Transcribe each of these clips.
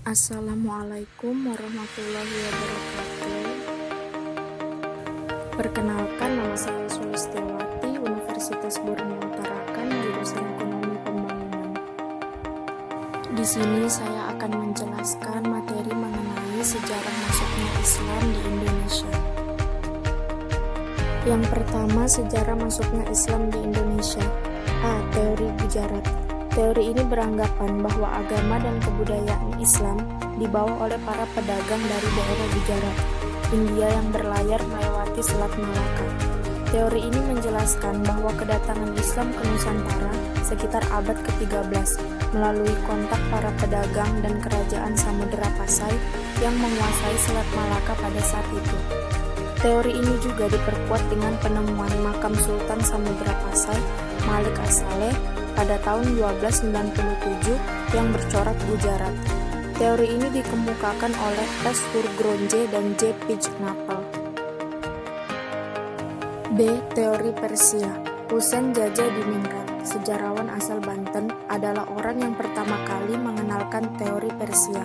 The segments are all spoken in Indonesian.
Assalamualaikum warahmatullahi wabarakatuh. Perkenalkan, nama saya Sulistiawati, Universitas Borneo Tarakan, jurusan Ekonomi Pembangunan. Di sini saya akan menjelaskan materi mengenai sejarah masuknya Islam di Indonesia. Yang pertama, sejarah masuknya Islam di Indonesia. A. Teori Gujarat. Teori ini beranggapan bahwa agama dan kebudayaan Islam dibawa oleh para pedagang dari daerah Gujarat, India yang berlayar melewati Selat Malaka. Teori ini menjelaskan bahwa kedatangan Islam ke Nusantara sekitar abad ke-13 melalui kontak para pedagang dan kerajaan Samudra Pasai yang menguasai Selat Malaka pada saat itu. Teori ini juga diperkuat dengan penemuan makam Sultan Samudra Pasai, Malik As-Saleh, pada tahun 1297 yang bercorak Gujarat. Teori ini dikemukakan oleh S. Hurgronje dan J. Pijnapel. B. Teori Persia. Husain Jajadiningrat, sejarawan asal Banten, adalah orang yang pertama kali mengenalkan teori Persia.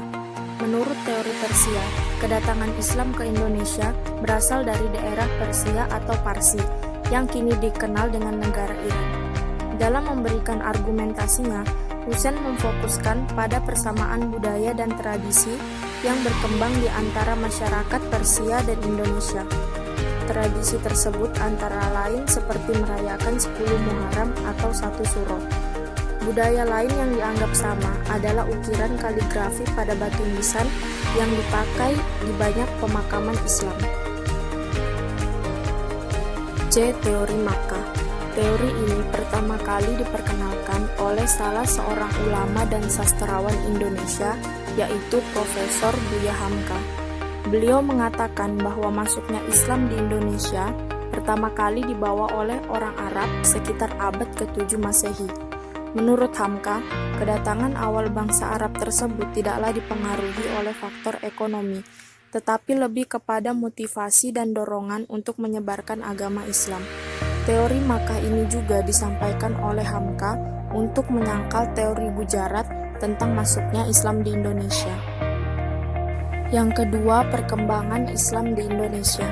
Menurut teori Persia, kedatangan Islam ke Indonesia berasal dari daerah Persia atau Parsi, yang kini dikenal dengan negara Iran. Dalam memberikan argumentasinya, Husain memfokuskan pada persamaan budaya dan tradisi yang berkembang di antara masyarakat Persia dan Indonesia. Tradisi tersebut antara lain seperti merayakan 10 Muharram atau 1 Suro. Budaya lain yang dianggap sama adalah ukiran kaligrafi pada batu nisan yang dipakai di banyak pemakaman Islam. C. Teori Makkah. Teori ini pertama kali diperkenalkan oleh salah seorang ulama dan sastrawan Indonesia, yaitu Profesor Buya Hamka. Beliau mengatakan bahwa masuknya Islam di Indonesia pertama kali dibawa oleh orang Arab sekitar abad ke-7 Masehi. Menurut Hamka, kedatangan awal bangsa Arab tersebut tidaklah dipengaruhi oleh faktor ekonomi, tetapi lebih kepada motivasi dan dorongan untuk menyebarkan agama Islam. Teori Makkah ini juga disampaikan oleh Hamka untuk menyangkal teori Gujarat tentang masuknya Islam di Indonesia. Yang kedua, perkembangan Islam di Indonesia.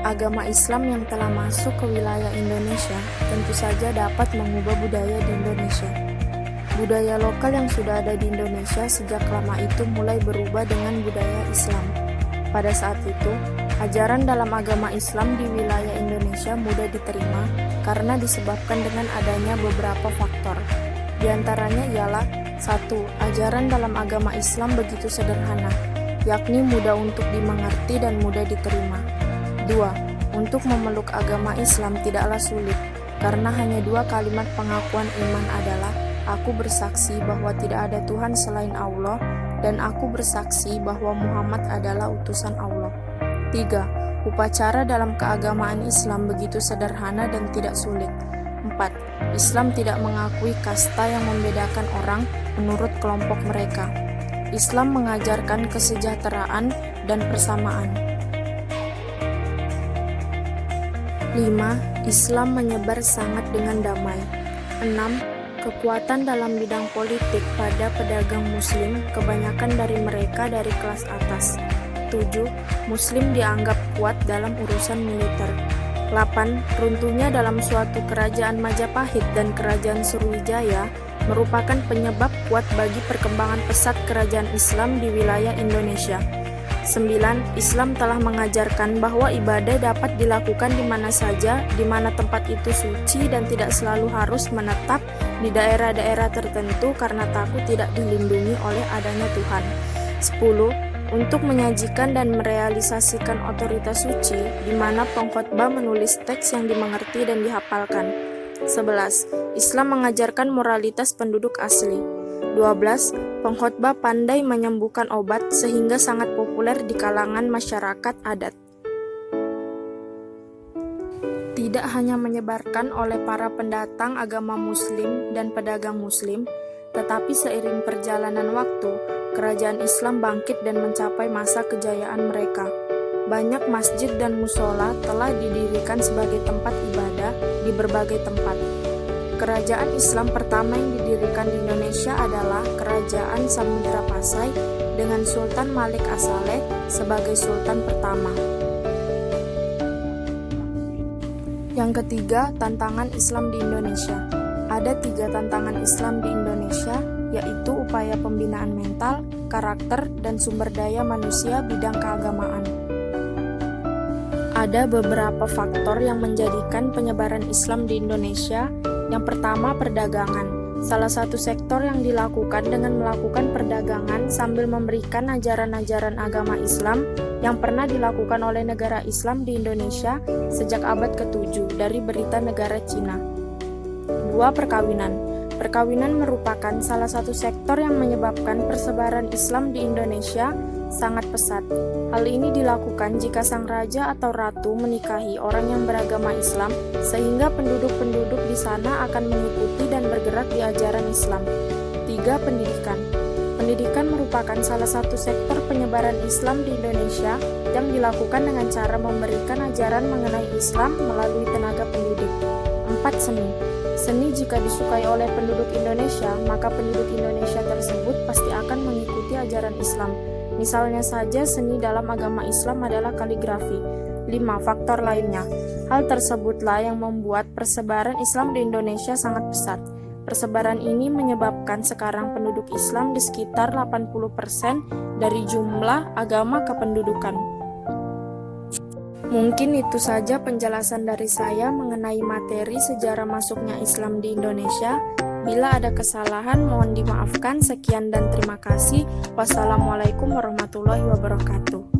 Agama Islam yang telah masuk ke wilayah Indonesia tentu saja dapat mengubah budaya di Indonesia. Budaya lokal yang sudah ada di Indonesia sejak lama itu mulai berubah dengan budaya Islam. Pada saat itu, ajaran dalam agama Islam di wilayah Indonesia mudah diterima karena disebabkan dengan adanya beberapa faktor. Di antaranya ialah 1. Ajaran dalam agama Islam begitu sederhana, yakni mudah untuk dimengerti dan mudah diterima. 2. Untuk memeluk agama Islam tidaklah sulit, karena hanya 2 kalimat pengakuan iman adalah aku bersaksi bahwa tidak ada Tuhan selain Allah dan aku bersaksi bahwa Muhammad adalah utusan Allah. 3. Upacara dalam keagamaan Islam begitu sederhana dan tidak sulit. 4. Islam tidak mengakui kasta yang membedakan orang menurut kelompok mereka. Islam mengajarkan kesejahteraan dan persamaan. 5. Islam menyebar sangat dengan damai. 6. Kekuatan dalam bidang politik pada pedagang muslim, kebanyakan dari mereka dari kelas atas. 7. Muslim dianggap kuat dalam urusan militer. 8. Runtuhnya dalam suatu kerajaan Majapahit dan kerajaan Sriwijaya merupakan penyebab kuat bagi perkembangan pesat kerajaan Islam di wilayah Indonesia. 9. Islam telah mengajarkan bahwa ibadah dapat dilakukan di mana saja, di mana tempat itu suci dan tidak selalu harus menetap di daerah-daerah tertentu karena takut tidak dilindungi oleh adanya Tuhan. 10. Untuk menyajikan dan merealisasikan otoritas suci, di mana pengkhotbah menulis teks yang dimengerti dan dihafalkan. 11. Islam mengajarkan moralitas penduduk asli. 12. Pengkhotbah pandai menyembuhkan obat sehingga sangat populer di kalangan masyarakat adat. Tidak hanya menyebarkan oleh para pendatang agama Muslim dan pedagang Muslim, tetapi seiring perjalanan waktu, kerajaan Islam bangkit dan mencapai masa kejayaan mereka. Banyak masjid dan musola telah didirikan sebagai tempat ibadah di berbagai tempat. Kerajaan Islam pertama yang didirikan di Indonesia adalah Kerajaan Samudra Pasai dengan Sultan Malik As-Saleh sebagai sultan pertama. Yang ketiga, tantangan Islam di Indonesia. Ada 3 tantangan Islam di Indonesia, yaitu upaya pembinaan mental, karakter, dan sumber daya manusia bidang keagamaan. Ada beberapa faktor yang menjadikan penyebaran Islam di Indonesia. Yang pertama, perdagangan. Salah satu sektor yang dilakukan dengan melakukan perdagangan sambil memberikan ajaran-ajaran agama Islam yang pernah dilakukan oleh negara Islam di Indonesia sejak abad ke-7 dari berita negara Cina. 2. Perkawinan. Perkawinan merupakan salah satu sektor yang menyebabkan persebaran Islam di Indonesia sangat pesat. Hal ini dilakukan jika sang raja atau ratu menikahi orang yang beragama Islam, sehingga penduduk-penduduk di sana akan mengikuti dan bergerak di ajaran Islam. 3. Pendidikan. Pendidikan merupakan salah satu sektor penyebaran Islam di Indonesia yang dilakukan dengan cara memberikan ajaran mengenai Islam melalui tenaga pendidik. 4. Seni. Seni jika disukai oleh penduduk Indonesia, maka penduduk Indonesia tersebut pasti akan mengikuti ajaran Islam. Misalnya saja seni dalam agama Islam adalah kaligrafi. 5. Faktor lainnya. Hal tersebutlah yang membuat persebaran Islam di Indonesia sangat pesat. Persebaran ini menyebabkan sekarang penduduk Islam di sekitar 80% dari jumlah agama kependudukan. Mungkin itu saja penjelasan dari saya mengenai materi sejarah masuknya Islam di Indonesia. Bila ada kesalahan, mohon dimaafkan. Sekian dan terima kasih. Wassalamualaikum warahmatullahi wabarakatuh.